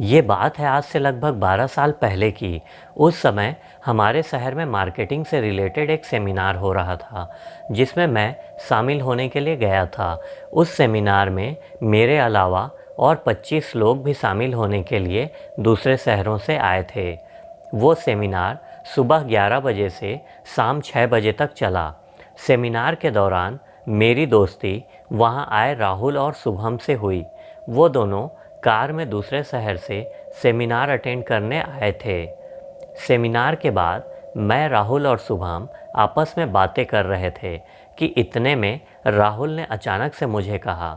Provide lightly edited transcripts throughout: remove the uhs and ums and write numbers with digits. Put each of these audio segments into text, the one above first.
ये बात है आज से लगभग 12 साल पहले की। उस समय हमारे शहर में मार्केटिंग से रिलेटेड एक सेमिनार हो रहा था, जिसमें मैं शामिल होने के लिए गया था। उस सेमिनार में मेरे अलावा और 25 लोग भी शामिल होने के लिए दूसरे शहरों से आए थे। वो सेमिनार सुबह 11 बजे से शाम 6 बजे तक चला। सेमिनार के दौरान मेरी दोस्ती वहाँ आए राहुल और शुभम से हुई। वो दोनों कार में दूसरे शहर से सेमिनार अटेंड करने आए थे। सेमिनार के बाद मैं, राहुल और शुभम आपस में बातें कर रहे थे कि इतने में राहुल ने अचानक से मुझे कहा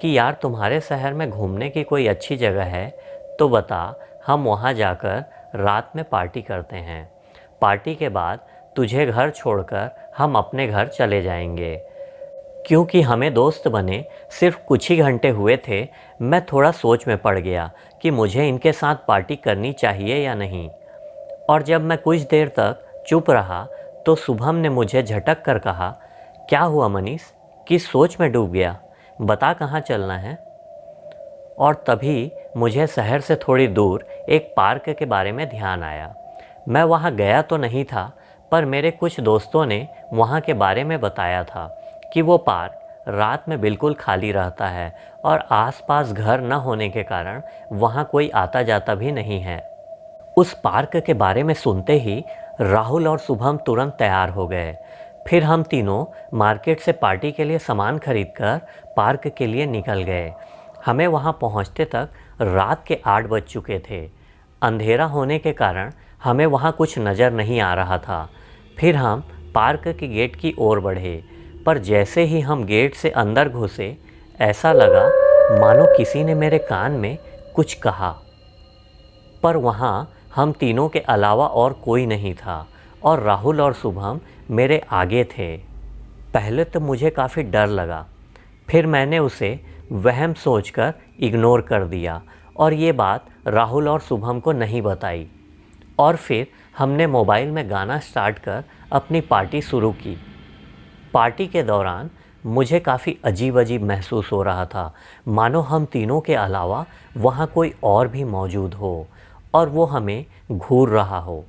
कि यार, तुम्हारे शहर में घूमने की कोई अच्छी जगह है तो बता, हम वहाँ जाकर रात में पार्टी करते हैं। पार्टी के बाद तुझे घर छोड़कर हम अपने घर चले जाएंगे। क्योंकि हमें दोस्त बने सिर्फ कुछ ही घंटे हुए थे, मैं थोड़ा सोच में पड़ गया कि मुझे इनके साथ पार्टी करनी चाहिए या नहीं। और जब मैं कुछ देर तक चुप रहा तो शुभम ने मुझे झटक कर कहा, क्या हुआ मनीष, किस सोच में डूब गया, बता कहाँ चलना है। और तभी मुझे शहर से थोड़ी दूर एक पार्क के बारे में ध्यान आया। मैं वहाँ गया तो नहीं था, पर मेरे कुछ दोस्तों ने वहाँ के बारे में बताया था कि वो पार्क रात में बिल्कुल खाली रहता है और आसपास घर न होने के कारण वहाँ कोई आता जाता भी नहीं है। उस पार्क के बारे में सुनते ही राहुल और शुभम तुरंत तैयार हो गए। फिर हम तीनों मार्केट से पार्टी के लिए सामान खरीदकर पार्क के लिए निकल गए। हमें वहाँ पहुँचते तक रात के 8 बज चुके थे। अंधेरा होने के कारण हमें वहाँ कुछ नज़र नहीं आ रहा था। फिर हम पार्क के गेट की ओर बढ़े, पर जैसे ही हम गेट से अंदर घुसे, ऐसा लगा मानो किसी ने मेरे कान में कुछ कहा। पर वहाँ हम तीनों के अलावा और कोई नहीं था और राहुल और शुभम मेरे आगे थे। पहले तो मुझे काफ़ी डर लगा, फिर मैंने उसे वहम सोचकर इग्नोर कर दिया और ये बात राहुल और शुभम को नहीं बताई। और फिर हमने मोबाइल में गाना स्टार्ट कर अपनी पार्टी शुरू की। पार्टी के दौरान मुझे काफ़ी अजीब अजीब महसूस हो रहा था, मानो हम तीनों के अलावा वहाँ कोई और भी मौजूद हो और वो हमें घूर रहा हो।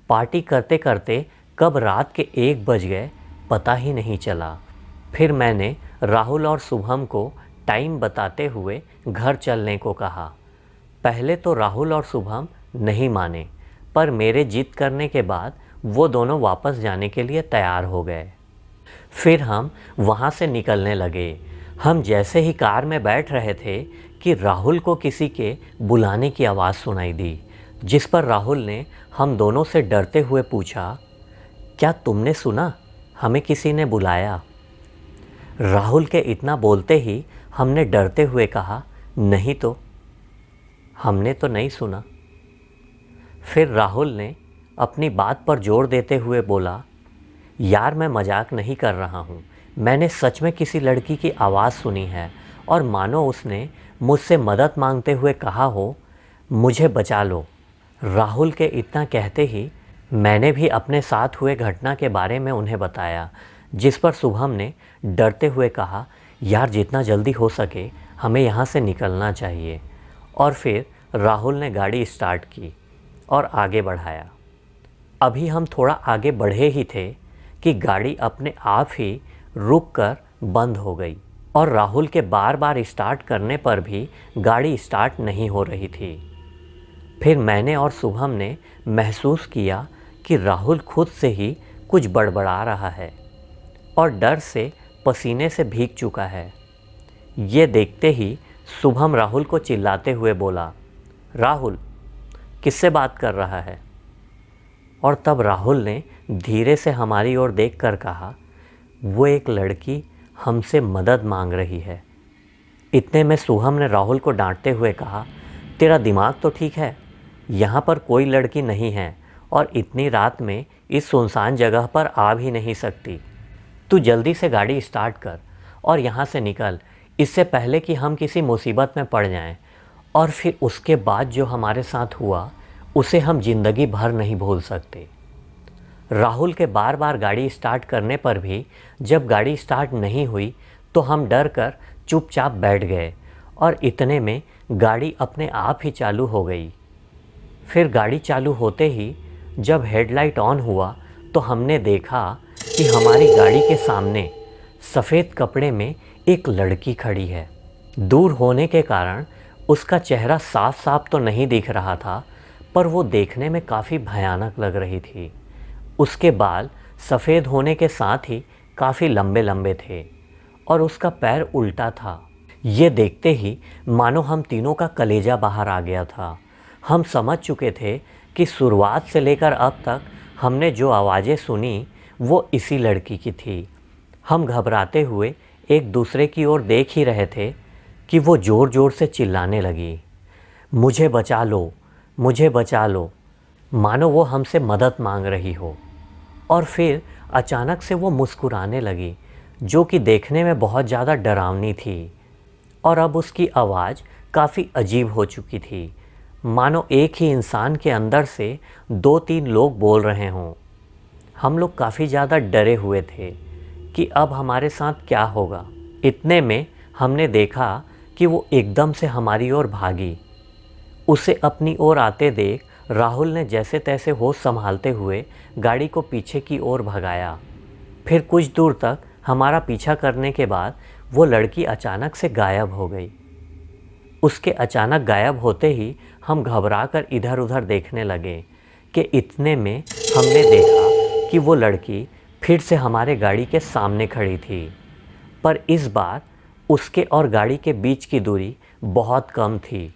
पार्टी करते करते कब रात के 1 बज गए पता ही नहीं चला। फिर मैंने राहुल और शुभम को टाइम बताते हुए घर चलने को कहा। पहले तो राहुल और शुभम नहीं माने, पर मेरे जिद करने के बाद वो दोनों वापस जाने के लिए तैयार हो गए। फिर हम वहाँ से निकलने लगे। हम जैसे ही कार में बैठ रहे थे कि राहुल को किसी के बुलाने की आवाज़ सुनाई दी, जिस पर राहुल ने हम दोनों से डरते हुए पूछा, क्या तुमने सुना, हमें किसी ने बुलाया। राहुल के इतना बोलते ही हमने डरते हुए कहा, नहीं तो, हमने तो नहीं सुना। फिर राहुल ने अपनी बात पर जोर देते हुए बोला, यार, मैं मजाक नहीं कर रहा हूँ, मैंने सच में किसी लड़की की आवाज़ सुनी है और मानो उसने मुझसे मदद मांगते हुए कहा हो, मुझे बचा लो। राहुल के इतना कहते ही मैंने भी अपने साथ हुए घटना के बारे में उन्हें बताया, जिस पर शुभम ने डरते हुए कहा, यार, जितना जल्दी हो सके हमें यहाँ से निकलना चाहिए। और फिर राहुल ने गाड़ी स्टार्ट की और आगे बढ़ाया। अभी हम थोड़ा आगे बढ़े ही थे कि गाड़ी अपने आप ही रुककर बंद हो गई और राहुल के बार बार स्टार्ट करने पर भी गाड़ी स्टार्ट नहीं हो रही थी। फिर मैंने और शुभम ने महसूस किया कि राहुल खुद से ही कुछ बड़बड़ा रहा है और डर से पसीने से भीग चुका है। ये देखते ही शुभम राहुल को चिल्लाते हुए बोला, राहुल, किससे बात कर रहा है। और तब राहुल ने धीरे से हमारी ओर देखकर कहा, वो एक लड़की हमसे मदद मांग रही है। इतने में शुभम ने राहुल को डांटते हुए कहा, तेरा दिमाग तो ठीक है, यहाँ पर कोई लड़की नहीं है और इतनी रात में इस सुनसान जगह पर आ भी नहीं सकती। तू जल्दी से गाड़ी स्टार्ट कर और यहाँ से निकल, इससे पहले कि हम किसी मुसीबत में पड़ जाएं। और फिर उसके बाद जो हमारे साथ हुआ उसे हम ज़िंदगी भर नहीं भूल सकते। राहुल के बार बार गाड़ी स्टार्ट करने पर भी जब गाड़ी स्टार्ट नहीं हुई तो हम डर कर चुपचाप बैठ गए और इतने में गाड़ी अपने आप ही चालू हो गई। फिर गाड़ी चालू होते ही जब हेडलाइट ऑन हुआ तो हमने देखा कि हमारी गाड़ी के सामने सफ़ेद कपड़े में एक लड़की खड़ी है। दूर होने के कारण उसका चेहरा साफ साफ तो नहीं दिख रहा था, पर वो देखने में काफ़ी भयानक लग रही थी। उसके बाल सफ़ेद होने के साथ ही काफ़ी लंबे लंबे थे और उसका पैर उल्टा था। ये देखते ही मानो हम तीनों का कलेजा बाहर आ गया था। हम समझ चुके थे कि शुरुआत से लेकर अब तक हमने जो आवाज़ें सुनी वो इसी लड़की की थी। हम घबराते हुए एक दूसरे की ओर देख ही रहे थे कि वो ज़ोर ज़ोर से चिल्लाने लगी, मुझे बचा लो, मुझे बचा लो, मानो वो हमसे मदद मांग रही हो। और फिर अचानक से वो मुस्कुराने लगी, जो कि देखने में बहुत ज़्यादा डरावनी थी। और अब उसकी आवाज़ काफ़ी अजीब हो चुकी थी, मानो एक ही इंसान के अंदर से 2-3 लोग बोल रहे हों। हम लोग काफ़ी ज़्यादा डरे हुए थे कि अब हमारे साथ क्या होगा। इतने में हमने देखा कि वो एकदम से हमारी ओर भागी। उसे अपनी ओर आते देख राहुल ने जैसे तैसे होश संभालते हुए गाड़ी को पीछे की ओर भगाया। फिर कुछ दूर तक हमारा पीछा करने के बाद वो लड़की अचानक से गायब हो गई। उसके अचानक गायब होते ही हम घबराकर इधर उधर देखने लगे कि इतने में हमने देखा कि वो लड़की फिर से हमारे गाड़ी के सामने खड़ी थी, पर इस बार उसके और गाड़ी के बीच की दूरी बहुत कम थी।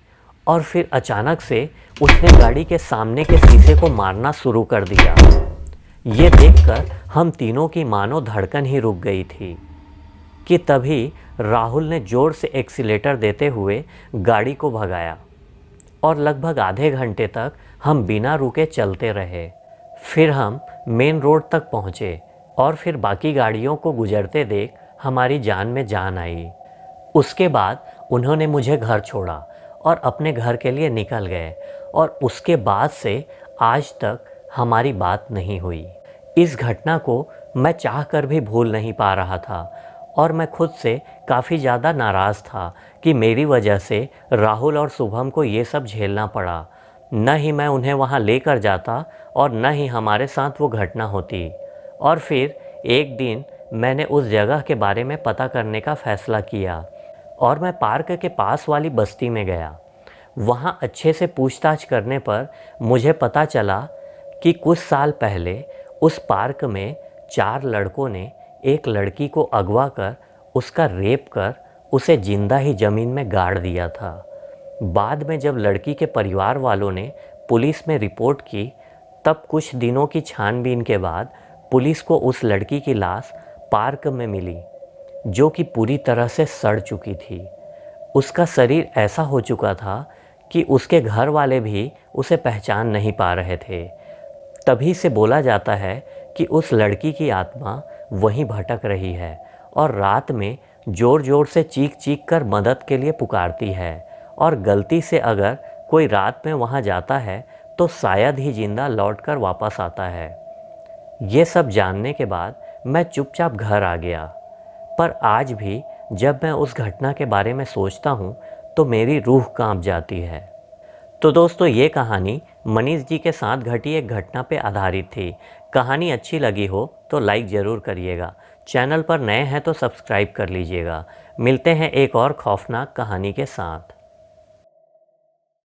और फिर अचानक से उसने गाड़ी के सामने के शीशे को मारना शुरू कर दिया। ये देखकर हम तीनों की मानो धड़कन ही रुक गई थी कि तभी राहुल ने ज़ोर से एक्सीलेटर देते हुए गाड़ी को भगाया और लगभग आधे घंटे तक हम बिना रुके चलते रहे। फिर हम मेन रोड तक पहुँचे और फिर बाकी गाड़ियों को गुजरते देख हमारी जान में जान आई। उसके बाद उन्होंने मुझे घर छोड़ा और अपने घर के लिए निकल गए और उसके बाद से आज तक हमारी बात नहीं हुई। इस घटना को मैं चाहकर भी भूल नहीं पा रहा था और मैं खुद से काफ़ी ज़्यादा नाराज़ था कि मेरी वजह से राहुल और शुभम को ये सब झेलना पड़ा। न ही मैं उन्हें वहाँ लेकर जाता और न ही हमारे साथ वो घटना होती। और फिर एक दिन मैंने उस जगह के बारे में पता करने का फ़ैसला किया और मैं पार्क के पास वाली बस्ती में गया। वहाँ अच्छे से पूछताछ करने पर मुझे पता चला कि कुछ साल पहले उस पार्क में 4 लड़कों ने एक लड़की को अगवा कर उसका रेप कर उसे जिंदा ही ज़मीन में गाड़ दिया था। बाद में जब लड़की के परिवार वालों ने पुलिस में रिपोर्ट की, तब कुछ दिनों की छानबीन के बाद पुलिस को उस लड़की की लाश पार्क में मिली, जो कि पूरी तरह से सड़ चुकी थी। उसका शरीर ऐसा हो चुका था कि उसके घर वाले भी उसे पहचान नहीं पा रहे थे। तभी से बोला जाता है कि उस लड़की की आत्मा वहीं भटक रही है और रात में ज़ोर ज़ोर से चीख चीख कर मदद के लिए पुकारती है, और गलती से अगर कोई रात में वहाँ जाता है तो शायद ही जिंदा लौटकर वापस आता है। ये सब जानने के बाद मैं चुपचाप घर आ गया, पर आज भी जब मैं उस घटना के बारे में सोचता हूँ तो मेरी रूह कांप जाती है। तो दोस्तों, ये कहानी मनीष जी के साथ घटी एक घटना पे आधारित थी। कहानी अच्छी लगी हो तो लाइक ज़रूर करिएगा। चैनल पर नए हैं तो सब्सक्राइब कर लीजिएगा। मिलते हैं एक और खौफनाक कहानी के साथ।